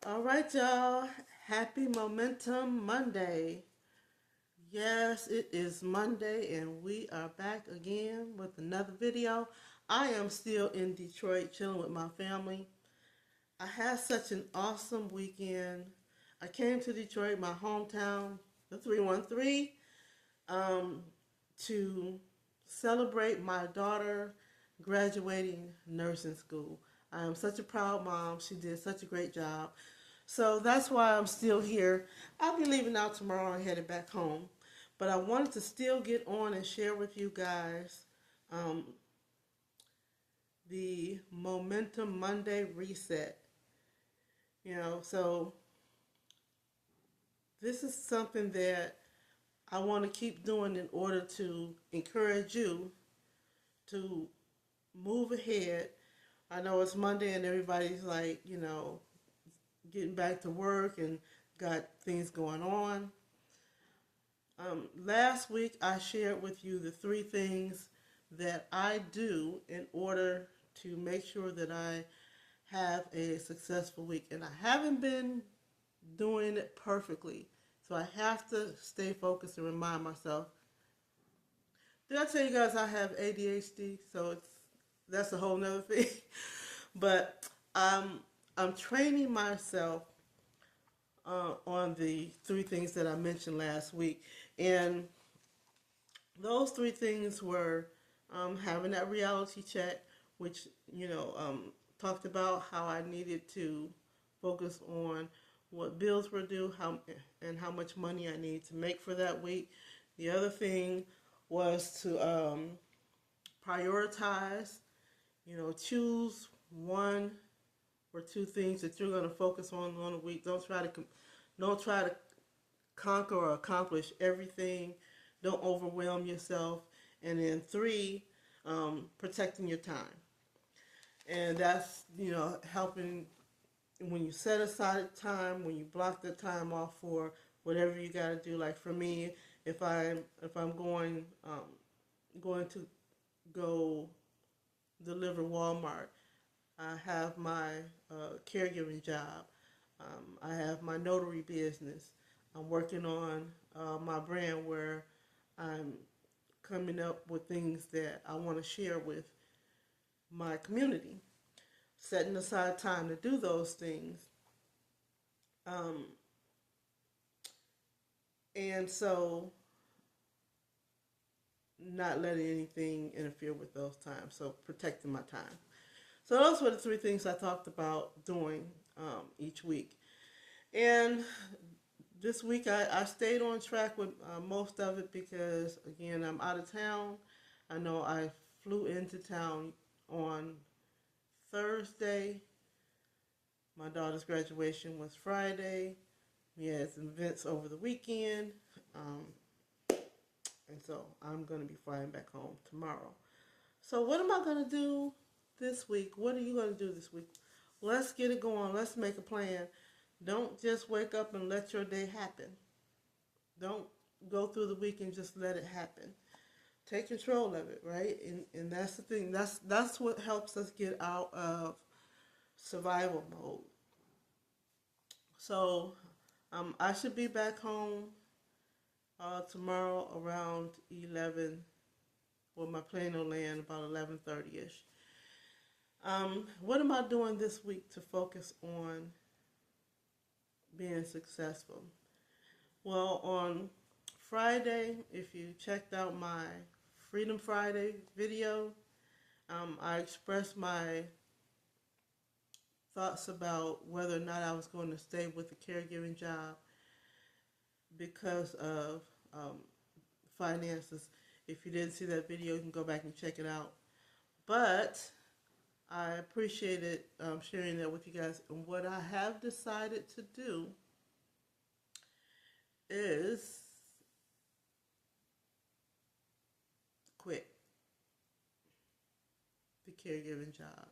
All right, y'all. Happy Momentum Monday. Yes, it is Monday, and we are back again with another video. I am still in Detroit chilling with my family. I had such an awesome weekend. I came to Detroit, my hometown, the 313, um, to celebrate my daughter graduating nursing school. I am such a proud mom. She did such a great job. So that's why I'm still here. I'll be leaving out tomorrow and headed back home. But I wanted to still get on and share with you guys um, the Momentum Monday reset. So this is something that I want to keep doing in order to encourage you to move ahead. I know it's Monday and everybody's like, getting back to work and got things going on. Last week, I shared with you the three things that I do in order to make sure that I have a successful week. And I haven't been doing it perfectly. So I have to stay focused and remind myself. Did I tell you guys I have ADHD? So that's a whole nother thing. But I'm training myself on the three things that I mentioned last week. And those three things were having that reality check, which talked about how I needed to focus on what bills were due, how much money I needed to make for that week. The other thing was to prioritize. Choose one or two things that you're going to focus on a week. Don't try to conquer or accomplish everything. Don't overwhelm yourself. And then three, protecting your time. And that's, helping when you set aside time, when you block the time off for whatever you got to do. Like for me, if I'm going to go deliver Walmart, I have my caregiving job. I have my notary business. I'm working on my brand where I'm coming up with things that I want to share with my community. Setting aside time to do those things. Um, and so not letting anything interfere with those times. So protecting my time. So those were the three things I talked about doing each week. And this week I stayed on track with most of it because, again, I'm out of town. I know I flew into town on Thursday. My daughter's graduation was Friday. We had some events over the weekend. Um, and so I'm going to be flying back home tomorrow. So, what am I going to do this week? What are you going to do this week? Let's get it going. Let's make a plan. Don't just wake up and let your day happen. Don't go through the week and just let it happen. Take control of it, right? And that's the thing. That's what helps us get out of survival mode. So I should be back home tomorrow around 11. Well, my plane will land about 11:30 ish. What am I doing this week to focus on being successful? Well, on Friday, if you checked out my Freedom Friday video, I expressed my thoughts about whether or not I was going to stay with the caregiving job because of finances. If you didn't see that video, you can go back and check it out. But I appreciated sharing that with you guys. And what I have decided to do is quit the caregiving job.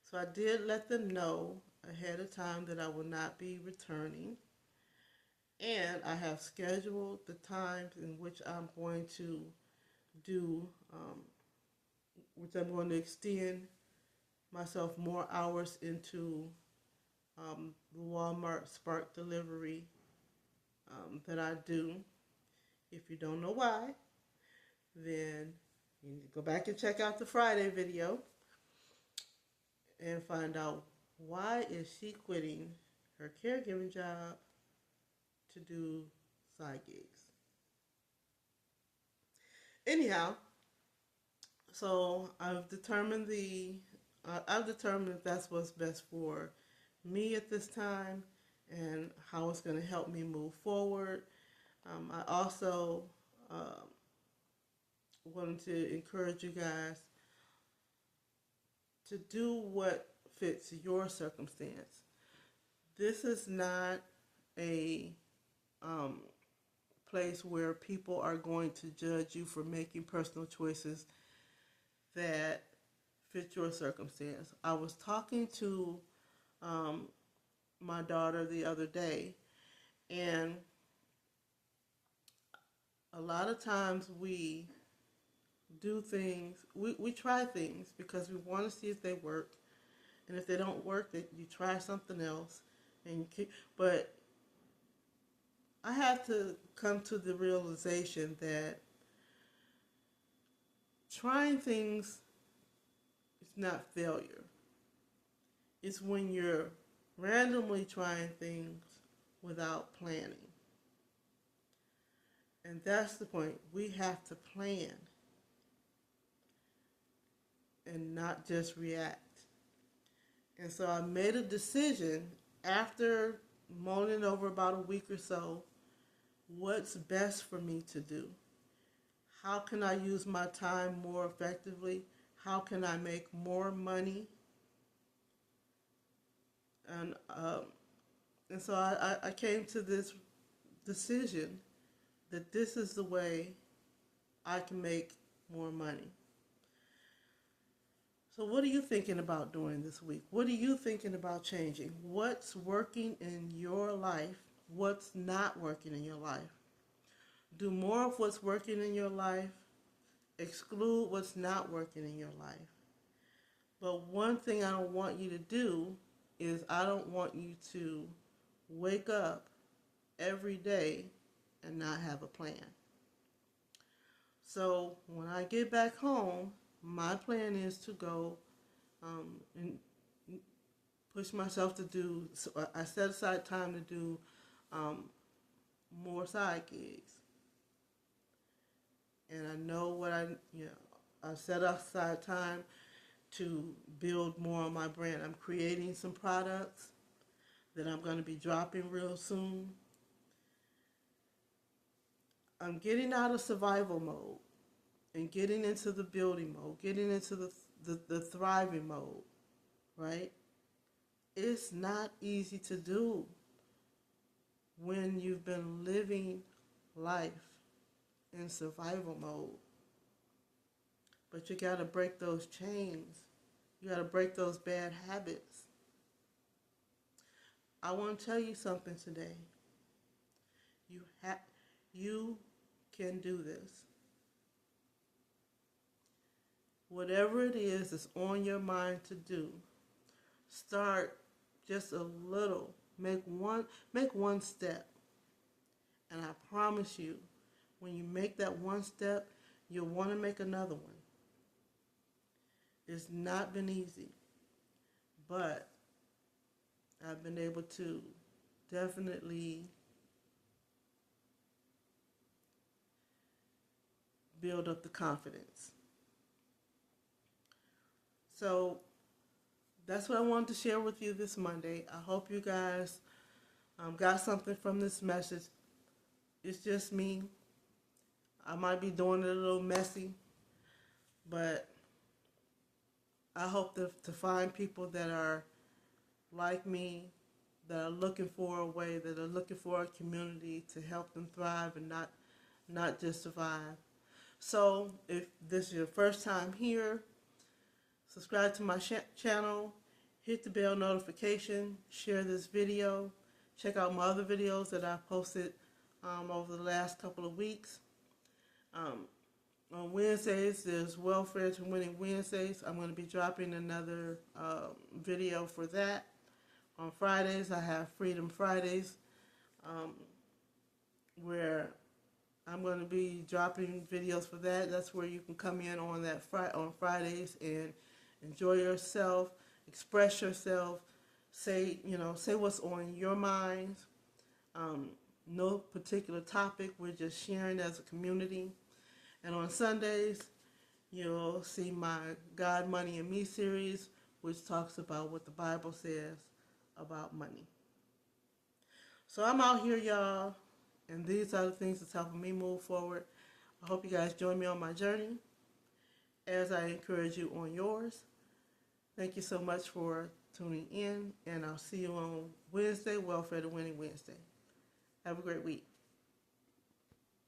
So I did let them know ahead of time that I will not be returning. And I have scheduled the times in which I'm going to do, which I'm going to extend myself more hours into the Walmart Spark delivery that I do. If you don't know why, then you need to go back and check out the Friday video and find out why is she quitting her caregiving job to do side gigs. Anyhow, so I've determined if that's what's best for me at this time and how it's going to help me move forward. I also wanted to encourage you guys to do what fits your circumstance. This is not a place where people are going to judge you for making personal choices that fit your circumstance. I was talking to my daughter the other day, and a lot of times we do things, we try things because we want to see if they work, and if they don't work, that you try something else, and you keep, but I had to come to the realization that trying things is not failure. It's when you're randomly trying things without planning. And that's the point. We have to plan and not just react. And so I made a decision after mulling over about a week or so, what's best for me to do? How can I use my time more effectively? How can I make more money? And so I came to this decision that this is the way I can make more money. So what are you thinking about doing this week? What are you thinking about changing? What's working in your life? What's not working in your life? Do more of what's working in your life. Exclude what's not working in your life. But one thing I don't want you to do is I don't want you to wake up every day and not have a plan. So when I get back home, my plan is to go and push myself to do, so I set aside time to do more side gigs. And I know I set aside time to build more on my brand. I'm creating some products that I'm going to be dropping real soon. I'm getting out of survival mode and getting into the building mode, getting into the thriving mode, right? It's not easy to do when you've been living life in survival mode. But you got to break those chains. You got to break those bad habits. I want to tell you something today. You can do this. Whatever it is that's on your mind to do, start just a little. Make one step. And I promise you, when you make that one step, you'll want to make another one. It's not been easy, but I've been able to definitely build up the confidence. So that's what I wanted to share with you this Monday. I hope you guys got something from this message. It's just me. I might be doing it a little messy, but I hope to find people that are like me, that are looking for a way, that are looking for a community to help them thrive and not just survive. So if this is your first time here, subscribe to my channel, hit the bell notification, share this video, check out my other videos that I've posted over the last couple of weeks. On Wednesdays, there's Welfare to Winning Wednesdays. I'm going to be dropping another video for that On Fridays, I have Freedom Fridays, um, where I'm going to be dropping videos for that. That's where you can come in on on Fridays and enjoy yourself, express yourself, say what's on your mind. Um, no particular topic. We're just sharing as a community. And on Sundays, you'll see my God, Money, and Me series, which talks about what the Bible says about money. So I'm out here, y'all, and these are the things that's helping me move forward. I hope you guys join me on my journey as I encourage you on yours. Thank you so much for tuning in, and I'll see you on Wednesday, Welfare to Winning Wednesday. Have a great week.